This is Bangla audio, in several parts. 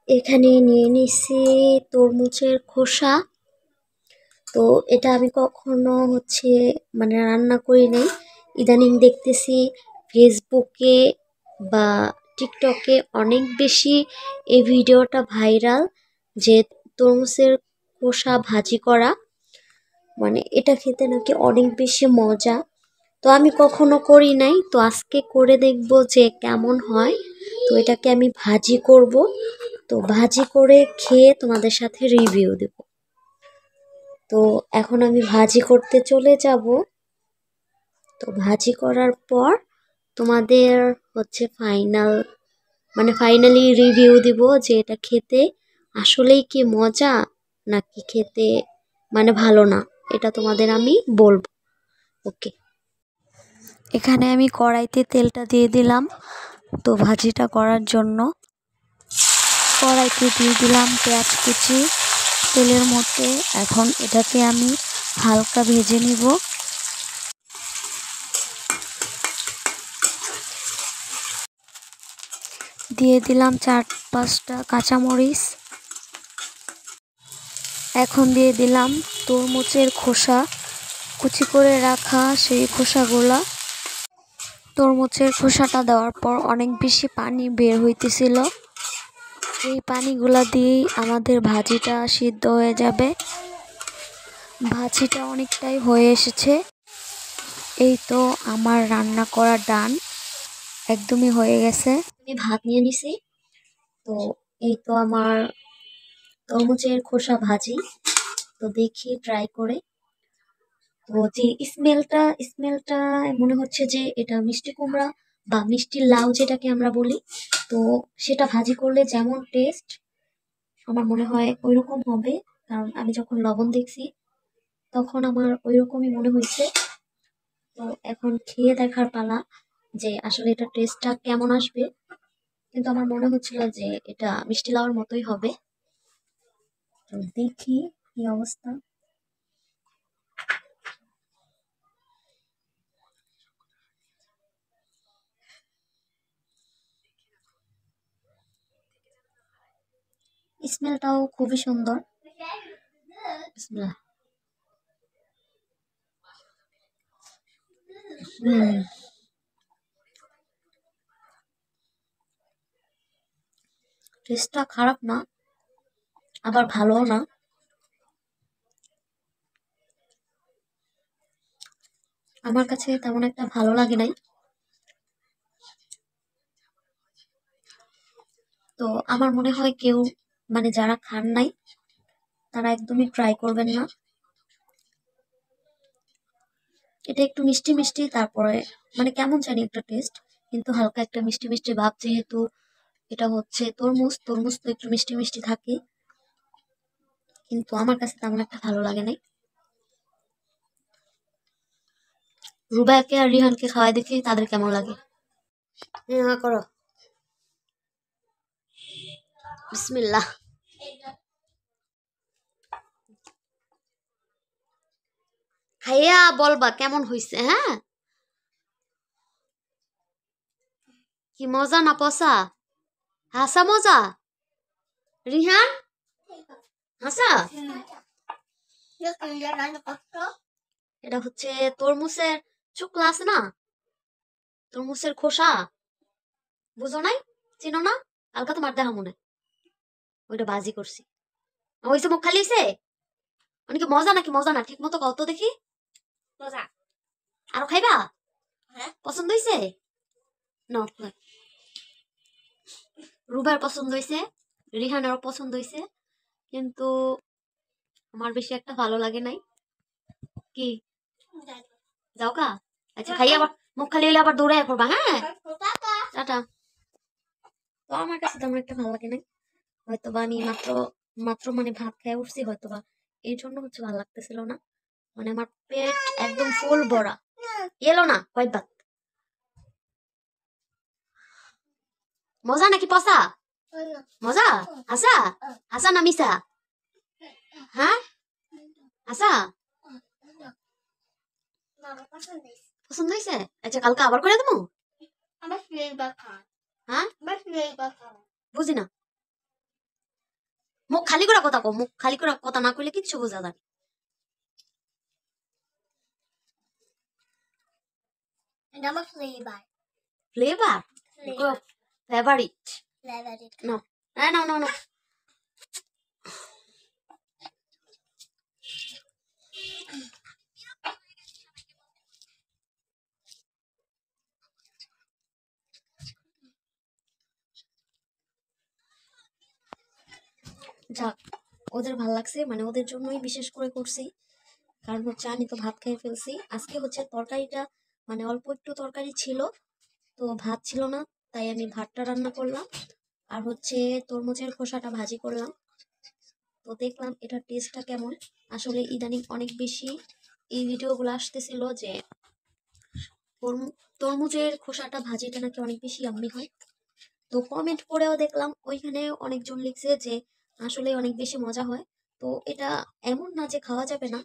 এখানে নিয়ে নিছি তরমুজের খোসা। তো এটা আমি কখনো মানে রান্না করি নাই। ইদানিং দেখতেছি ফেসবুকে বা টিকটকে অনেক বেশি এই ভিডিওটা ভাইরাল, যে তরমুজের খোসা ভাজি করা, মানে এটা খেতে নাকি অনেক বেশি মজা। তো আমি কখনো করি নাই, তো আজকে করে দেখব যে কেমন হয়। তো এটাকে আমি ভাজি করব, তো ভাজি করে খেয়ে তোমাদের সাথে রিভিউ দেব। তো এখন আমি ভাজি করতে চলে যাব। তো ভাজি করার পর তোমাদের ফাইনালি রিভিউ দিব যে এটা খেতে আসলেই কি মজা নাকি খেতে মানে ভালো না, এটা তোমাদের আমি বলবো। ওকে, এখানে আমি কড়াইতে তেলটা দিয়ে দিলাম। তো ভাজিটা করার জন্য কড়াইতে দিয়ে দিলাম পেঁয়াজ কুচি তেলের মধ্যে। এখন এটাকে আমি হালকা ভেজে নিব। দিয়ে দিলাম 4-5টা কাঁচামরিচ। এখন দিয়ে দিলাম তরমুজের খোসা, কুচি করে রাখা সেই খোসাগুলা। তরমুজের খোসাটা দেওয়ার পর অনেক বেশি পানি বের হইতেছিল। এই পানিগুলা দিয়েই আমাদের ভাজিটা সিদ্ধ হয়ে যাবে। ভাজিটা অনেকটাই হয়ে এসেছে। এই তো আমার রান্না করা ডান, একদমই হয়ে গেছে। আমি ভাত নিয়ে নিছি। তো এই তো আমার তরমুজের খোসা ভাজি। তো দেখি ট্রাই করে। তো যে স্মেলটা মনে হচ্ছে যে এটা মিষ্টি কুমড়া বা মিষ্টি লাউ যেটাকে আমরা বলি, তো সেটা ভাজি করলে যেমন টেস্ট আমার মনে হয় ওইরকম হবে। কারণ আমি যখন লবণ দেখছি তখন আমার ওইরকমই মনে হয়েছে। তো এখন খেয়ে দেখার পালা যে আসলে এটা টেস্টটা কেমন আসবে। কিন্তু আমার মনে হচ্ছিল যে এটা মিষ্টি লাউর মতোই হবে। তো দেখি কি অবস্থা। স্মেলটাও খুবই সুন্দর। বিসমিল্লাহ। টেস্টটা খারাপ না, আবার ভালোও না। আমার কাছে তেমন একটা ভালো লাগে নাই। তো আমার মনে হয় কেউ মানে যারা খান নাই তারা একদমই ট্রাই করবেন না। এটা একটু মিষ্টি মিষ্টি, তারপরে মানে কেমন জানি একটা টেস্ট, কিন্তু হালকা একটা মিষ্টি মিষ্টি ভাব। যেহেতু এটা তরমুজ, তরমুজ তো একটু মিষ্টি মিষ্টি থাকে, কিন্তু আমার কাছে তেমন একটা ভালো লাগে নাই। রুবাইয়াকে আর রিহানকে খাওয়াই দেখি তাদের কেমন লাগে। হ্যাঁ করো, বিসমিল্লাহ। খাইয়া বলবা কেমন হইছে। হ্যাঁ, কি মজা না পসা? হাসা মজা? রিহান হাসা? এটা তরমুজের চোকলা আছে না, তরমুজের খোসা, বুঝো নাই? চিনো না? কালকা তোমার দেখা মনে, ওইটা বাজি করছি। হইছে মুখ খালি হইছে? অনেকে মজা নাকি মজা না ঠিক মতো কত দেখি। মজা আরো খাইবা? হ্যাঁ, পছন্দ হইছে? ন রুবার পছন্দ হইছে, রিহানেরও পছন্দ হইছে, কিন্তু আমার বেশি একটা ভালো লাগে নাই। কি যাও কা? আচ্ছা খাই, আবার মুখ খালি হইলে আবার দৌড়ায় পড়বা। হ্যাঁ, টাটা। তো আমার কাছে তেমন একটা ভালো লাগে নাই। হয়তো বা আমি মাত্র মাত্র মানে ভাত খেয়ে উঠছি, হয়তো বা এই জন্য ভালো লাগতেছিল না। মানে আমার পেট একদম ফুল ভরা। এলো না হোয়াইট ভাত। মজা নাকি পসা? মজা? হাসা? হাসা না মিসা? হ্যাঁ, হাসা? পছন্দ হয়েছে? আচ্ছা কালকে আবার করে দেবো। হ্যাঁ, বুঝি না। মুখ খালি করে কথা কও, মুখ খালি করে কথা না কইলে কিচ্ছু বোঝা যায় না। এটা আমার flavour. Flavour? Favourite? Favourite. No, no, no, no. যাক, ওদের ভাল লাগছে, মানে ওদের জন্যই বিশেষ করে করছি। কারণ হচ্ছে আমি তো ভাত খেয়ে ফেলছি। আজকে হচ্ছে তরকারিটা মানে অল্প একটু তরকারি ছিল, তো ভাত ছিল না, তাই আমি ভাতটা রান্না করলাম। আর হচ্ছে তরমুজের খোসাটা ভাজি করলাম। তো দেখলাম এটার টেস্টটা কেমন। আসলে ইদানিং অনেক বেশি এই ভিডিওগুলো আসতেছিল যে তরমুজের খোসাটা ভাজিটা নাকি অনেক বেশি ইয়াম্মি হয়। তো কমেন্ট করেও দেখলাম ওইখানে অনেকজন লিখছে যে আসলে অনেক বেশি মজা হয়। তো এটা এমন না যে খাওয়া যাবে না,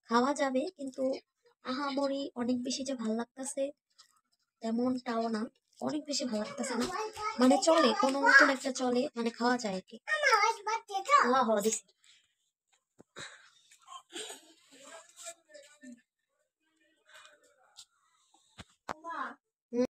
খাওয়া যাবে, কিন্তু আহামরি অনেক বেশি যে ভাল লাগতেছে তেমনটাও না, অনেক বেশি ভালো লাগতেছে না, মানে চলে, কোনো মতন একটা চলে, মানে খাওয়া যায় আর কি। হ্যাঁ, দিছি।